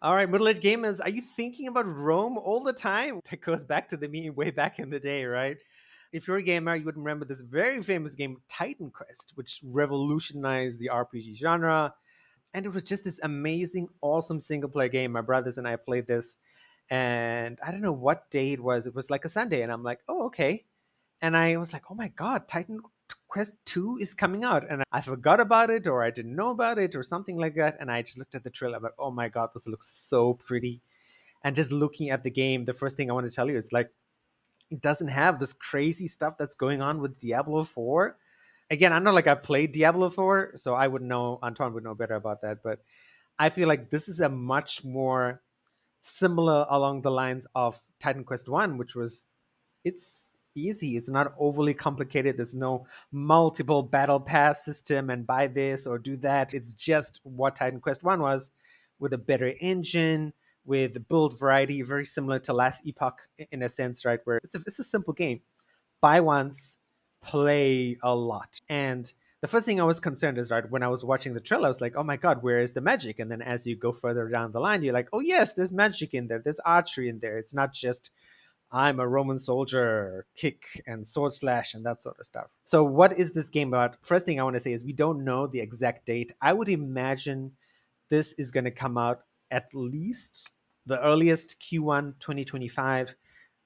All right, middle-aged gamers, are you thinking about Rome all the time? That goes back to the me way back in the day, right? If you're a gamer, you would remember this very famous game, Titan Quest, which revolutionized the RPG genre. And it was just this amazing, awesome single player game. My brothers and I played this, and I don't know what day it was. It was like a Sunday, and I'm like, oh, okay. And I was like, oh my God, Titan Quest 2 is coming out. And I forgot about it, or I didn't know about it, or something like that. And I just looked at the trailer, I'm like, oh my God, this looks so pretty. And just looking at the game, the first thing I want to tell you is like, it doesn't have this crazy stuff that's going on with Diablo 4. Again, I know like I've played Diablo 4, so I would know, Antoine would know better about that. But I feel like this is a much more similar along the lines of Titan Quest 1, which was it's easy. It's not overly complicated. There's no multiple battle pass system and buy this or do that. It's just what Titan Quest 1 was with a better engine, with build variety, very similar to Last Epoch in a sense, right? Where it's a simple game. Buy once, play a lot. And the first thing I was concerned is, right, when I was watching the trailer, I was like, oh my God, where is the magic? And then as you go further down the line, you're like, oh yes, there's magic in there. There's archery in there. It's not just I'm a Roman soldier, kick and sword slash and that sort of stuff. So what is this game about? First thing I want to say is we don't know the exact date. I would imagine this is going to come out at least the earliest Q1 2025,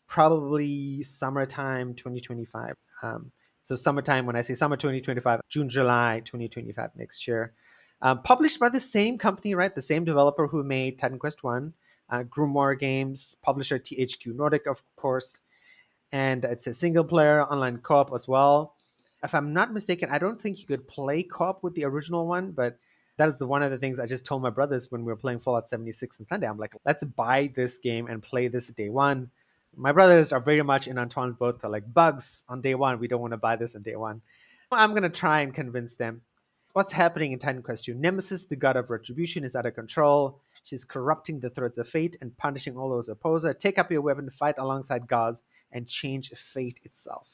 probably summertime 2025. So summertime, when I say summer 2025, June, July 2025 next year. Published by the same company, right? The same developer who made Titan Quest 1, Grimoire Games, publisher THQ Nordic, of course. And it's a single player online co-op as well. If I'm not mistaken, I don't think you could play co-op with the original one, but that is one of the things I just told my brothers when we were playing Fallout 76 on Sunday. I'm like, let's buy this game and play this day one. My brothers are very much in Antoine's boat. They're like, bugs on day one. We don't want to buy this on day one. I'm going to try and convince them. What's happening in Titan Quest 2? Nemesis, the god of retribution, is out of control. She's corrupting the threads of fate and punishing all those opposers. Take up your weapon, fight alongside gods, and change fate itself.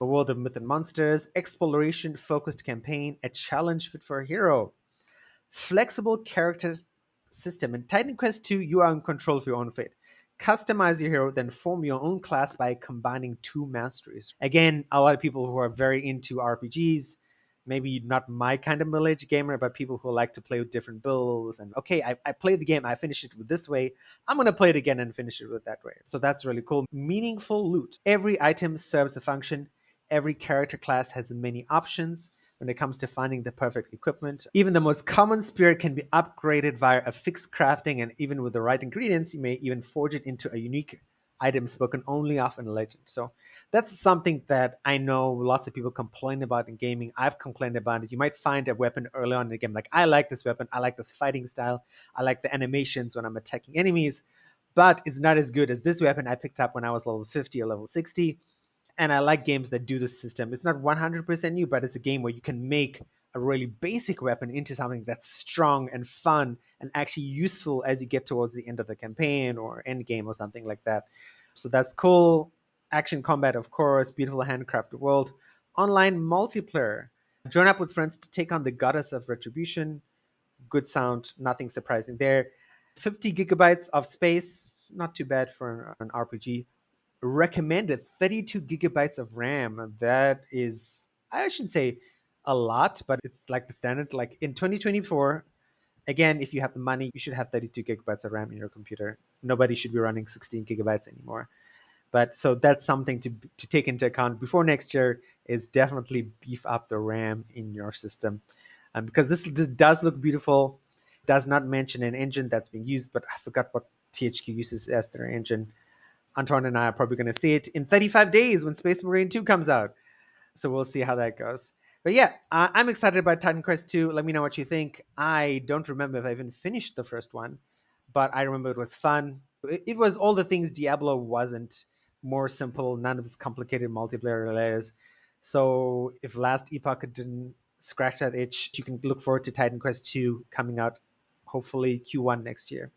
A world of myth and monsters, exploration-focused campaign, a challenge fit for a hero. Flexible characters system. In Titan Quest 2, you are in control of your own fate. Customize your hero, then form your own class by combining two masteries. Again, a lot of people who are very into RPGs, maybe not my kind of middle-aged gamer, but people who like to play with different builds. And okay, I played the game, I finished it with this way. I'm going to play it again and finish it with that way. So that's really cool. Meaningful loot. Every item serves a function. Every character class has many options when it comes to finding the perfect equipment. Even the most common spear can be upgraded via a fixed crafting, and even with the right ingredients, you may even forge it into a unique item spoken only of in a legend. So that's something that I know lots of people complain about in gaming. I've complained about it. You might find a weapon early on in the game, like I like this weapon, I like this fighting style, I like the animations when I'm attacking enemies, but it's not as good as this weapon I picked up when I was level 50 or level 60. And I like games that do this system. It's not 100% new, but it's a game where you can make a really basic weapon into something that's strong and fun and actually useful as you get towards the end of the campaign or end game or something like that. So that's cool. Action combat, of course, beautiful handcrafted world. Online multiplayer. Join up with friends to take on the goddess of retribution. Good sound, nothing surprising there. 50 gigabytes of space, not too bad for an RPG. Recommended 32 gigabytes of RAM. That is, I shouldn't say a lot, but it's like the standard. Like in 2024, again, if you have the money, you should have 32 gigabytes of RAM in your computer. Nobody should be running 16 gigabytes anymore. But so that's something to take into account before next year is definitely beef up the RAM in your system. Because this does look beautiful. It does not mention an engine that's being used, but I forgot what THQ uses as their engine. Antoine and I are probably going to see it in 35 days when Space Marine 2 comes out. So we'll see how that goes. But yeah, I'm excited about Titan Quest 2. Let me know what you think. I don't remember if I even finished the first one, but I remember it was fun. It was all the things Diablo wasn't. More simple, none of this complicated multiplayer layers. So if Last Epoch didn't scratch that itch, you can look forward to Titan Quest 2 coming out hopefully Q1 next year.